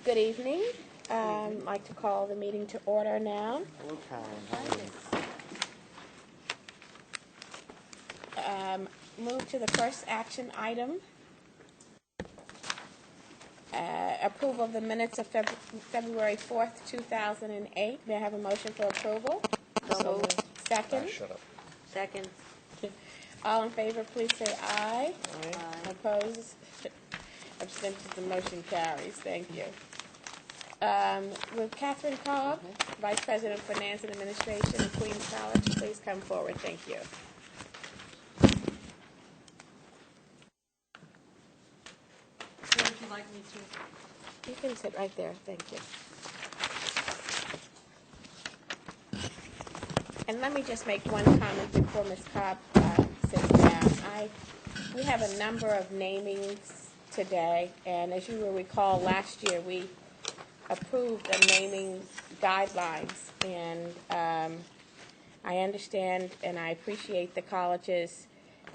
Good evening. I'd like to call the meeting to order now. Hello, Karen. How are you? Move to the first action item. Approval of the minutes of February 4th, 2008. May I have a motion for approval? So moved. Second? Shut up. Second. All in favor, please say aye. Aye. Opposed? Abstentions, the motion carries. Thank you. With Catherine Cobb, Vice President of Finance and Administration at Queens College, please come forward. Thank you. Where would you like me to? You can sit right there. Thank you. And let me just make one comment before Ms. Cobb sits down. We have a number of namings today, and as you will recall, last year we approved the naming guidelines, and I understand and I appreciate the colleges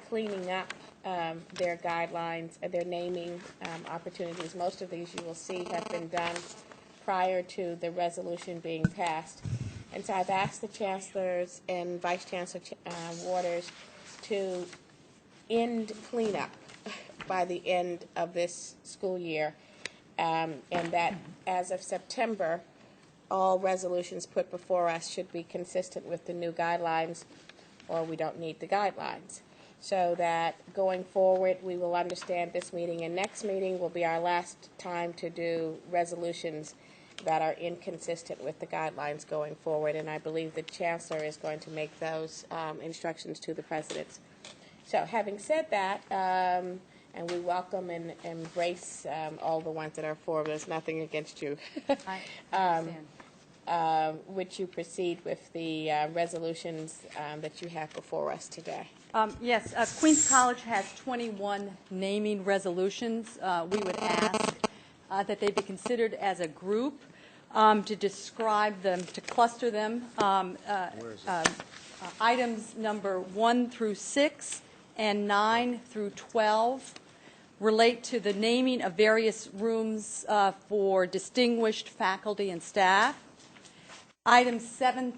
cleaning up their guidelines, their naming opportunities. Most of these you will see have been done prior to the resolution being passed. And so I've asked the chancellors and Vice Chancellor Waters to end cleanup by the end of this school year, and that as of September, all resolutions put before us should be consistent with the new guidelines, or we don't need the guidelines. So that going forward, we will understand this meeting and next meeting will be our last time to do resolutions that are inconsistent with the guidelines going forward, and I believe the Chancellor is going to make those instructions to the presidents. So having said that, and we welcome and embrace all the ones that are for. There's nothing against you. I understand. Would you proceed with the resolutions that you have before us today? Yes, Queens College has 21 naming resolutions. We would ask that they be considered as a group to describe them, to cluster them. Items number 1 through 6 and 9 through 12 relate to the naming of various rooms for distinguished faculty and staff. Items 7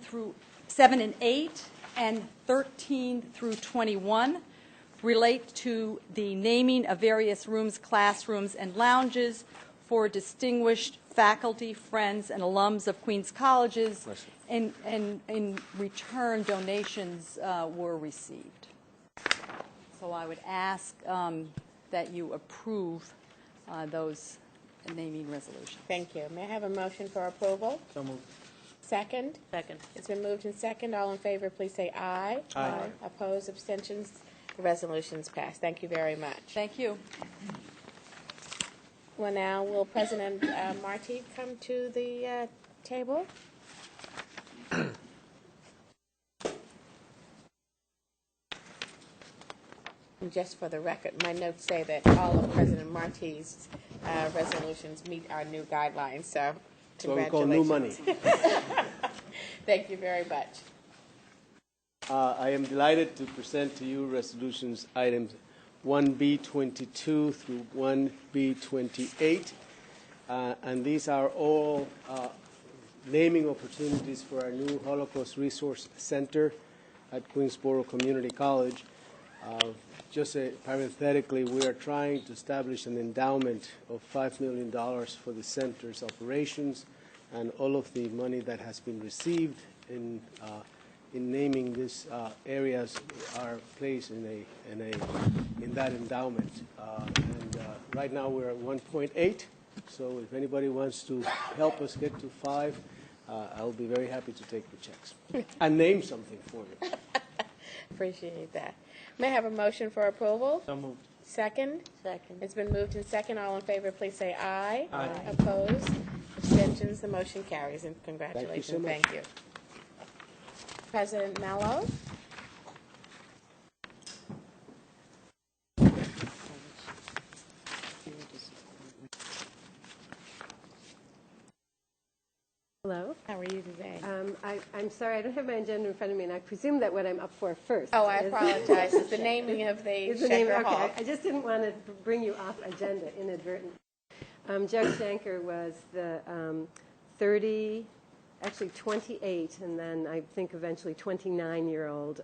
and 8 and 13 through 21 relate to the naming of various rooms, classrooms, and lounges for distinguished faculty, friends, and alums of Queens Colleges, and in return, donations were received. So I would ask that you approve those naming resolutions. Thank you. May I have a motion for approval? So moved. Second? Second. It's been moved and second. All in favor, please say aye. Aye. Opposed, abstentions, the resolutions pass. Thank you very much. Thank you. Well, now, will President Marti come to the table? And just for the record, my notes say that all of President Marti's resolutions meet our new guidelines, so So we call new money. Thank you very much. I am delighted to present to you resolutions items 1B22 through 1B28, and these are all naming opportunities for our new Holocaust Resource Center at Queensboro Community College. Just parenthetically, we are trying to establish an endowment of $5 million for the center's operations, and all of the money that has been received in naming these areas are placed in that endowment. Right now we're at 1.8. So if anybody wants to help us get to 5, I'll be very happy to take the checks and name something for you. Appreciate that. May I have a motion for approval? So moved. Second? Second. It's been moved and second. All in favor, please say aye. Aye. Opposed? Abstentions? The motion carries. And congratulations. Thank you so much. Thank you. President Mello? Hello. How are you today? I'm sorry, I don't have my agenda in front of me, and I presume that what I'm up for first. Oh, I apologize. It's the naming of the Is the name, Shanker Hall. okay, I just didn't want to bring you off agenda inadvertently. Joe Shanker was the 28, and then I think eventually 29-year-old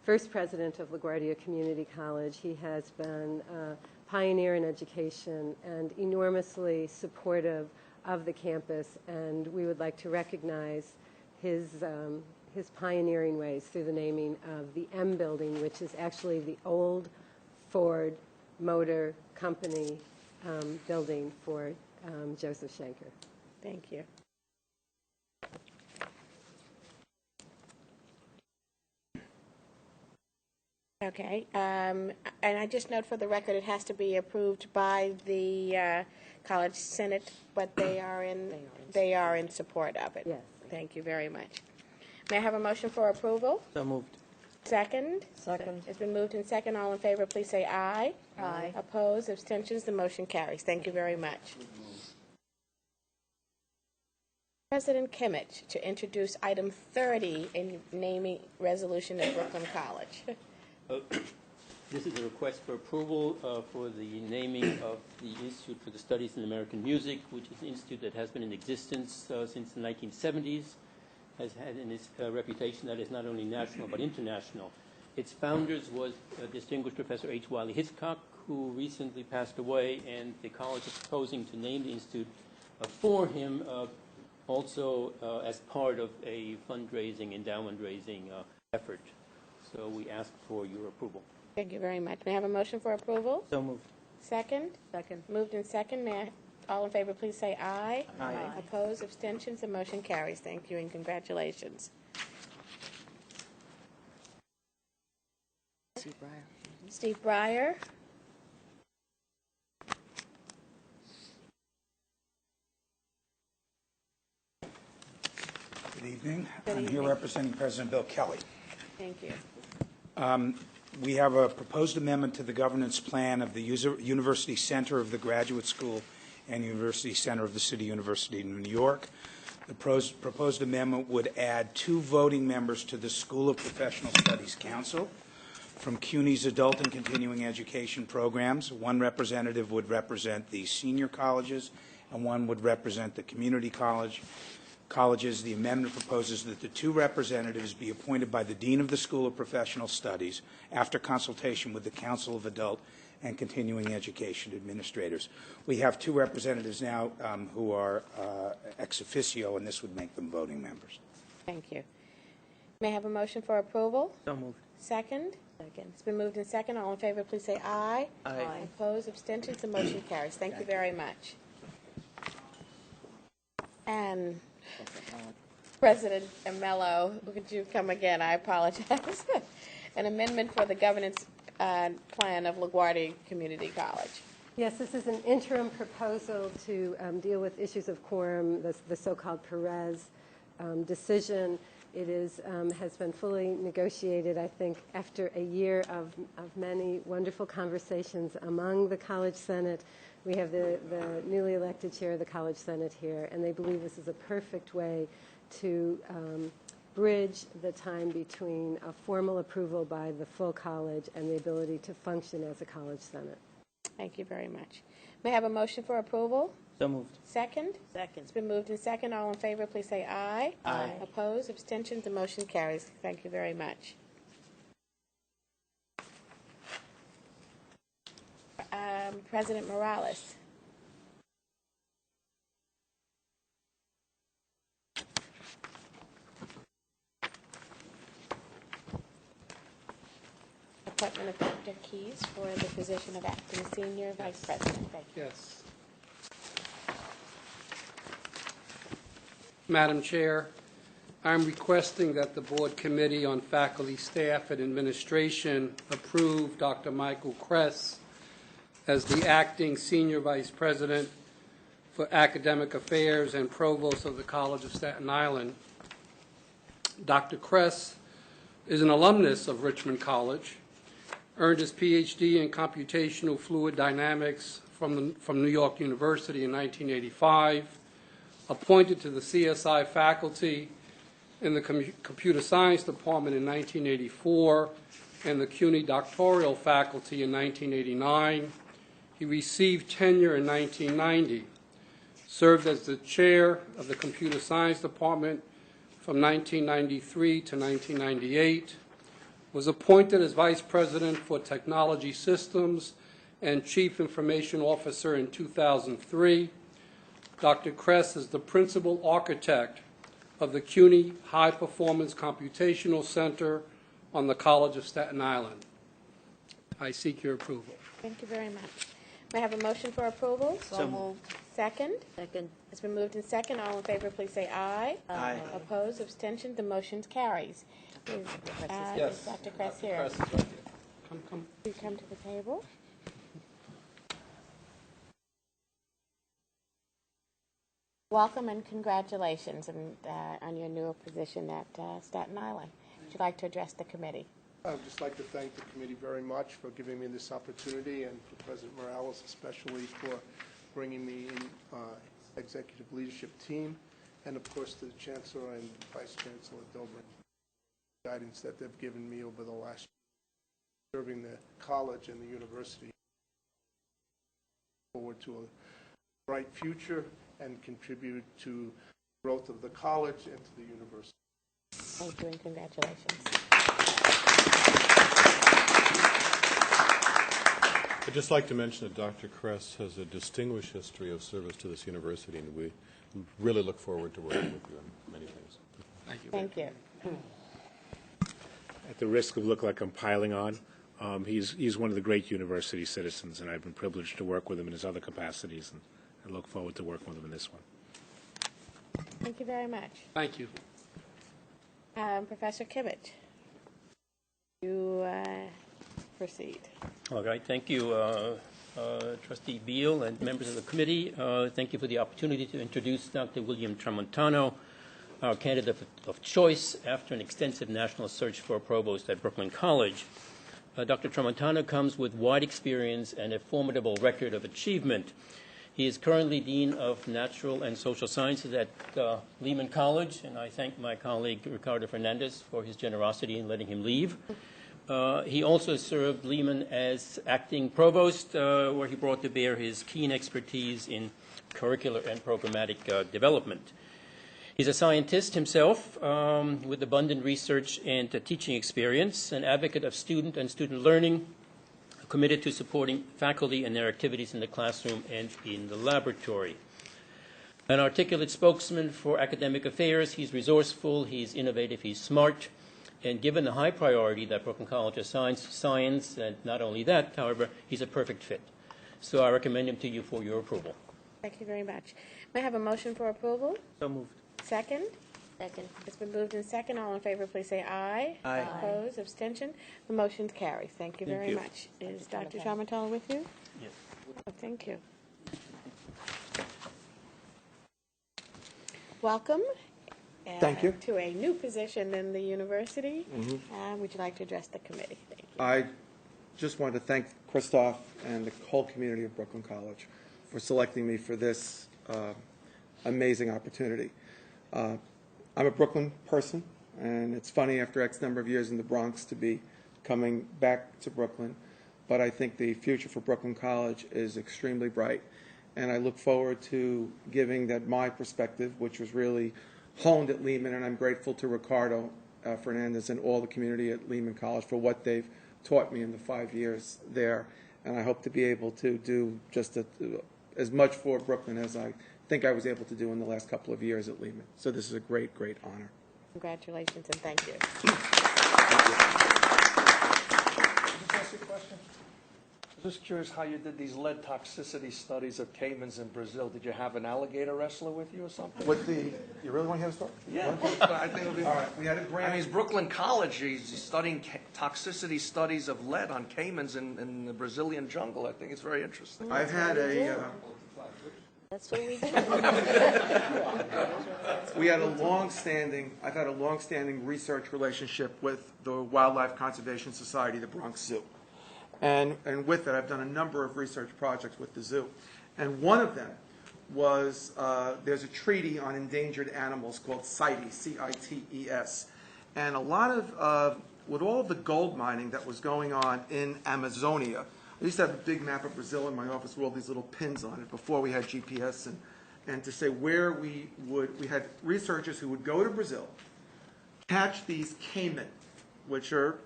first president of LaGuardia Community College. He has been a pioneer in education and enormously supportive of the campus, and we would like to recognize his pioneering ways through the naming of the M building, which is actually the old Ford Motor Company building for Joseph Shanker. Thank you. Okay, and I just note for the record, it has to be approved by the College Senate, but they are in support of it. Yes. Thank you very much. May I have a motion for approval? So moved. Second? Second. It's been moved and second. All in favor, please say aye. Aye. Opposed, abstentions, the motion carries. Thank you very much. President Kimmich to introduce item 30 in naming resolution of Brooklyn College. This is a request for approval for the naming of the Institute for the Studies in American Music, which is an institute that has been in existence since the 1970s, has had in its reputation that is not only national but international. Its founders was distinguished Professor H. Wiley Hitchcock, who recently passed away, and the college is proposing to name the institute for him, also as part of a fundraising, endowment-raising effort. So we ask for your approval. Thank you very much. May I have a motion for approval? So moved. Second? Second. Moved in second. May I, all in favor, please say aye. Aye. Opposed, abstentions, the motion carries. Thank you and congratulations. Steve Breyer. Steve Breyer. Good evening. Good I'm here evening. representing President Bill Kelly. Thank you. We have a proposed amendment to the governance plan of the University Center of the Graduate School and University Center of the City University of New York. The proposed amendment would add 2 voting members to the School of Professional Studies Council from CUNY's adult and continuing education programs. 1 representative would represent the senior colleges, and 1 would represent the community colleges. The amendment proposes that the 2 representatives be appointed by the Dean of the School of Professional Studies after consultation with the Council of Adult and Continuing Education Administrators. We have 2 representatives now who are ex officio, and this would make them voting members. Thank you. May I have a motion for approval? So moved. Second? Second. It's been moved in second. All in favor, please say aye. Aye. Opposed, abstentions, the motion carries. Thank you very much. And President Mello, would you come again? I apologize. An amendment for the governance plan of LaGuardia Community College. Yes, this is an interim proposal to deal with issues of quorum, the so-called Perez decision. It is, has been fully negotiated, I think, after a year of many wonderful conversations among the College Senate. We have the newly elected chair of the College Senate here, and they believe this is a perfect way to bridge the time between a formal approval by the full college and the ability to function as a College Senate. Thank you very much. May I have a motion for approval? So moved. Second? Second. It's been moved in second. All in favor, please say aye. Aye. Opposed, abstentions, the motion carries. Thank you very much. President Morales. Appointment of Dr. Keyes for the position of acting senior vice president. Thank you. Yes. Madam Chair, I'm requesting that the Board Committee on Faculty, Staff, and Administration approve Dr. Michael Kress as the acting Senior Vice President for Academic Affairs and Provost of the College of Staten Island. Dr. Kress is an alumnus of Richmond College, earned his Ph.D. in Computational Fluid Dynamics from New York University in 1985, appointed to the CSI faculty in the Computer Science Department in 1984 and the Cuny doctoral faculty in 1989. He received tenure in 1990, served as the chair of the Computer Science Department from 1993 to 1998, was appointed as Vice President for Technology Systems and Chief Information Officer in 2003. Dr. Kress is the principal architect of the Cuny High Performance Computational Center on the College of Staten Island. I seek your approval. Thank you very much. May I have a motion for approval? So moved. Second? Second. It's been moved in second. All in favor, please say aye. Aye. Opposed, abstention, the motion carries. Is Yes. Dr. Kress here? Come. You come to the table. Welcome and congratulations on your new position at Staten Island. Would you like to address the committee? I would just like to thank the committee very much for giving me this opportunity, and for President Morales especially for bringing me in executive leadership team, and of course to the Chancellor and Vice Chancellor Dobrin, guidance that they've given me over the last year, serving the college and the university. Forward to a bright future and contribute to the growth of the college and to the university. Thank you and congratulations. I'd just like to mention that Dr. Kress has a distinguished history of service to this university, and we really look forward to working with you on many things. Thank you. Thank you. At the risk of looking like I'm piling on, he's one of the great university citizens, and I've been privileged to work with him in his other capacities, and I look forward to working with him in this one. Thank you very much. Thank you. Professor Kimmich, you proceed. All right, thank you, Trustee Beal and members of the committee. Thank you for the opportunity to introduce Dr. William Tramontano, our candidate of choice after an extensive national search for a provost at Brooklyn College. Dr. Tramontano comes with wide experience and a formidable record of achievement. He is currently Dean of Natural and Social Sciences at Lehman College, and I thank my colleague Ricardo Fernandez for his generosity in letting him leave. He also served Lehman as acting provost, where he brought to bear his keen expertise in curricular and programmatic development. He's a scientist himself with abundant research and teaching experience, an advocate of student and student learning, committed to supporting faculty and their activities in the classroom and in the laboratory. An articulate spokesman for academic affairs, he's resourceful, he's innovative, he's smart, and given the high priority that Brooklyn College assigns to science, and not only that, however, he's a perfect fit. So I recommend him to you for your approval. Thank you very much. May I have a motion for approval? So moved. Second? Second. It's been moved in second. All in favor, please say aye. Aye. Opposed, abstention. The motion carries. Thank you very much. Is Dr. Tramontano with you? Yes. Oh, thank you. Welcome. Thank you. To a new position in the university. Would you like to address the committee? Thank you. I just wanted to thank Christoph and the whole community of Brooklyn College for selecting me for this amazing opportunity. I'm a Brooklyn person, and it's funny after X number of years in the Bronx to be coming back to Brooklyn, but I think the future for Brooklyn College is extremely bright, and I look forward to giving that my perspective, which was really honed at Lehman, and I'm grateful to Ricardo Fernandez and all the community at Lehman College for what they've taught me in the 5 years there, and I hope to be able to do just as much for Brooklyn as I think I was able to do in the last couple of years at Lehman. So this is a great, great honor. Congratulations and thank you. Can I just ask you a question? I'm just curious how you did these lead toxicity studies of caimans in Brazil. Did you have an alligator wrestler with you or something? You really want to hear the story? Yeah. I think it'll be. All right, we had a grant. I mean, it's Brooklyn College. He's studying toxicity studies of lead on caimans in the Brazilian jungle. I think it's very interesting. I've had a... That's what we do. I've had a long-standing research relationship with the Wildlife Conservation Society, the Bronx Zoo. And with it, I've done a number of research projects with the zoo. And one of them was there's a treaty on endangered animals called CITES, C-I-T-E-S. And a lot of, with all of the gold mining that was going on in Amazonia, I used to have a big map of Brazil in my office with all these little pins on it before we had GPS, and to say where we had researchers who would go to Brazil, catch these caiman, which are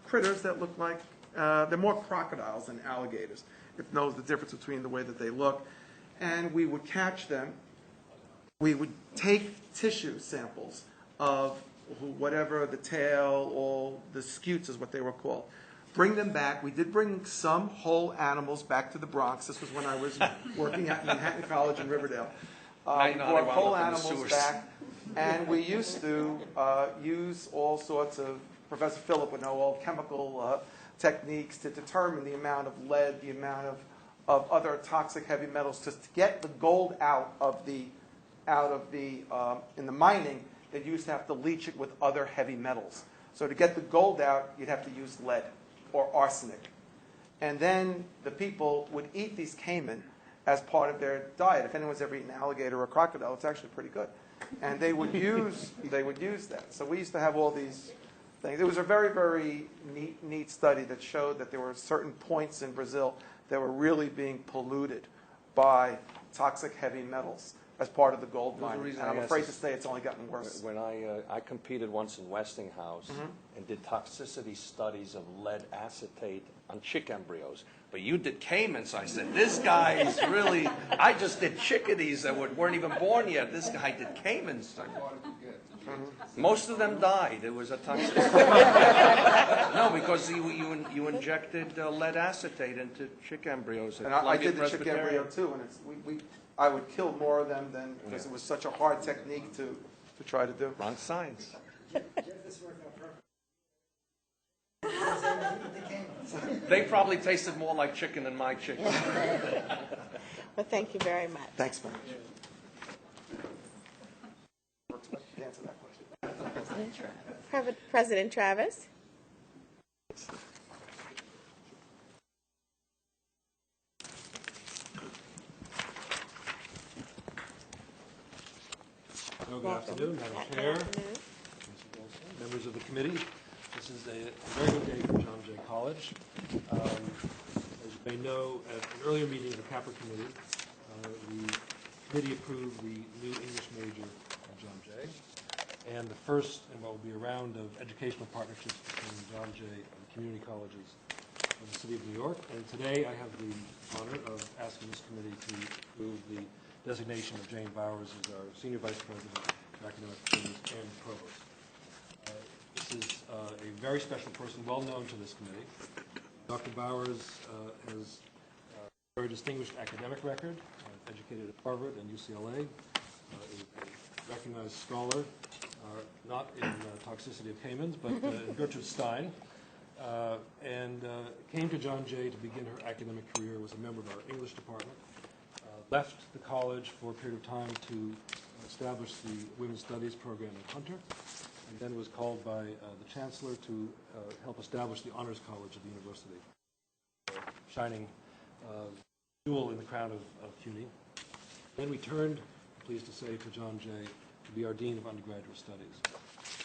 critters that look like, they're more crocodiles than alligators, if knows the difference between the way that they look. And we would catch them. We would take tissue samples of whatever, the tail, or the scutes is what they were called. Bring them back. We did bring some whole animals back to the Bronx. This was when I was working at Manhattan College in Riverdale. We brought whole animals back, and we used to use all sorts of, Professor Phillip would know, all chemical techniques to determine the amount of lead, the amount of other toxic heavy metals, just to get the gold out of the in the mining. They used to have to leach it with other heavy metals. So to get the gold out, you'd have to use lead or arsenic. And then the people would eat these caiman as part of their diet. If anyone's ever eaten alligator or crocodile, it's actually pretty good. And they would use that. So we used to have all these things. It was a very, very neat study that showed that there were certain points in Brazil that were really being polluted by toxic heavy metals as part of the gold mining. And I'm afraid to say it's only gotten worse. When I competed once in Westinghouse and did toxicity studies of lead acetate on chick embryos. But you did caimans, so I said, this guy is really, I just did chickadees that weren't even born yet. This guy did caimans. Most of them died. It was a toxicity. No, because you injected lead acetate into chick embryos. And I did the chick embryo too, and I would kill more of them than, because it was such a hard technique to try to do. Wrong science. They probably tasted more like chicken than my chicken. Well, thank you very much. Thanks, man. President Travis. Good afternoon, Madam Chair, members of the committee. This is a very good day for John Jay College. As you may know, at an earlier meeting of the Capper Committee, the committee approved the new English major of John Jay, and the first in what will be a round of educational partnerships between John Jay and the community colleges of the city of New York. And today I have the honor of asking this committee to approve the designation of Jane Bowers as our Senior Vice President for Academic Affairs and Provost. This is a very special person, well known to this committee. Dr. Bowers has a very distinguished academic record, educated at Harvard and UCLA, is a recognized scholar, not in toxicity of caimans, but in Gertrude Stein, and came to John Jay to begin her academic career, was a member of our English department, left the college for a period of time to establish the Women's Studies program in Hunter, and then was called by the Chancellor to help establish the Honors College of the University, shining jewel in the crown of Cuny. Then returned, I'm pleased to say, to John Jay to be our Dean of Undergraduate Studies.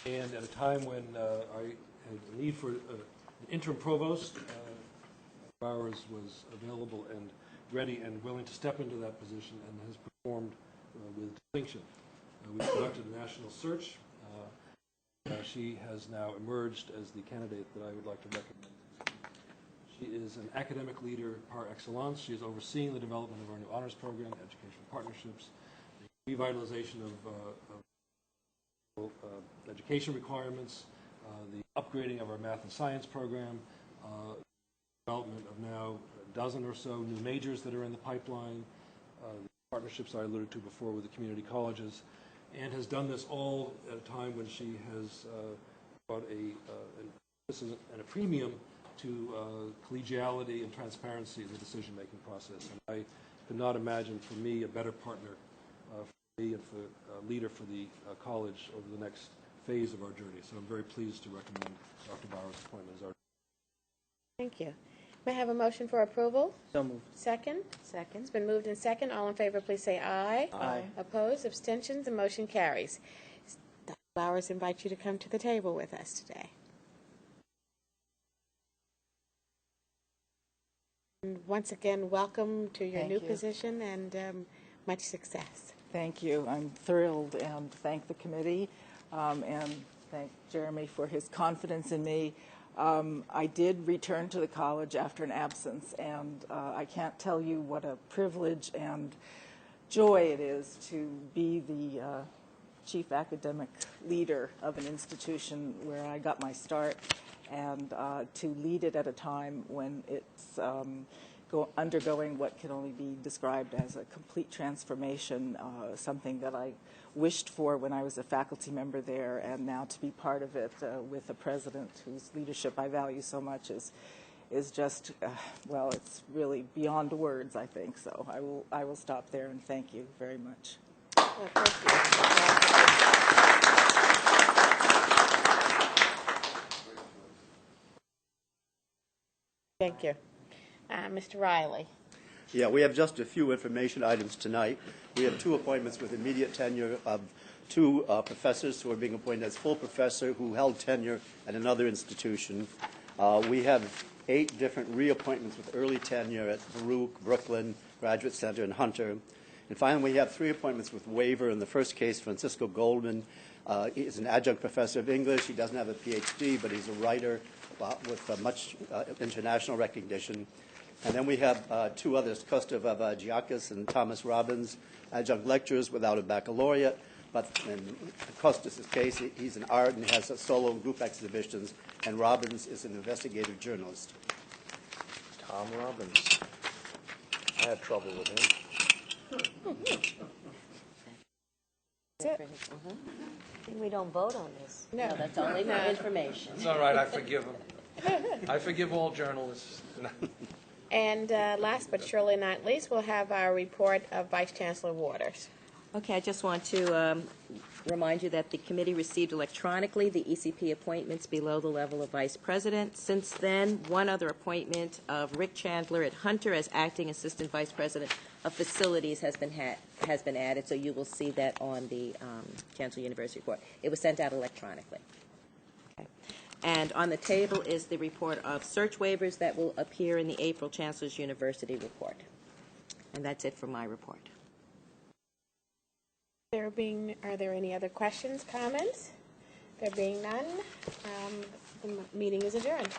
And at a time when I had a need for an interim provost, Bowers was available and ready and willing to step into that position and has performed with distinction. We conducted a national search. She has now emerged as the candidate that I would like to recommend. She is an academic leader par excellence. She is overseeing the development of our new honors program, educational partnerships, the revitalization of education requirements, the upgrading of our math and science program, development of now a dozen or so new majors that are in the pipeline, the partnerships I alluded to before with the community colleges, and has done this all at a time when she has brought a premium to collegiality and transparency in the decision-making process. And I could not imagine for me a better partner for me and for leader for the college over the next phase of our journey. So I'm very pleased to recommend Dr. Bowers' appointment as our. Thank you. May I have a motion for approval? So moved. Second? Second. It's been moved in second. All in favor, please say aye. Aye. Opposed? Abstentions? The motion carries. Dr. Flowers invite you to come to the table with us today. And once again, welcome to your Thank new you. position and much success. Thank you. I'm thrilled and thank the committee and thank Jeremy for his confidence in me. I did return to the college after an absence, and I can't tell you what a privilege and joy it is to be the chief academic leader of an institution where I got my start, and to lead it at a time when it's undergoing what can only be described as a complete transformation, something that I wished for when I was a faculty member there, and now to be part of it with a president whose leadership I value so much is just, well, it's really beyond words, I think. So I will stop there and thank you very much. Well, thank you. Thank you. Mr. Riley. Yeah, we have just a few information items tonight. We have two appointments with immediate tenure of two professors who are being appointed as full professor who held tenure at another institution. We have 8 different reappointments with early tenure at Baruch, Brooklyn, Graduate Center, and Hunter. And finally, we have 3 appointments with waiver. In the first case, Francisco Goldman is an adjunct professor of English. He doesn't have a PhD, but he's a writer with much international recognition. And then we have 2 others, Costa Vavagiakis and Thomas Robbins, adjunct lecturers without a baccalaureate. But in Costas' case, he's an art and has solo group exhibitions, and Robbins is an investigative journalist. Tom Robbins. I had trouble with him. That's it. We don't vote on this. No. No, that's only for information. It's all right, I forgive him. I forgive all journalists. And last but surely not least, we'll have our report of Vice Chancellor Waters. Okay, I just want to remind you that the committee received electronically the ECP appointments below the level of vice president. Since then, one other appointment of Rick Chandler at Hunter as acting assistant vice president of facilities has been added, so you will see that on the Chancellor University report. It was sent out electronically. Okay. And on the table is the report of search waivers that will appear in the April Chancellor's University report. And that's it for my report. Are there any other questions, comments? There being none, the meeting is adjourned.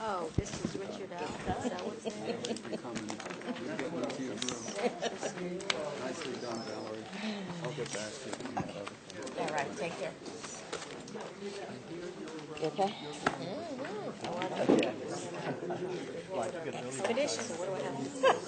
Oh, this is Richard L. Is that what's there? Nicely done, Valerie. I'll get back to you. All right, take care. You okay? Expedition. So what do I have?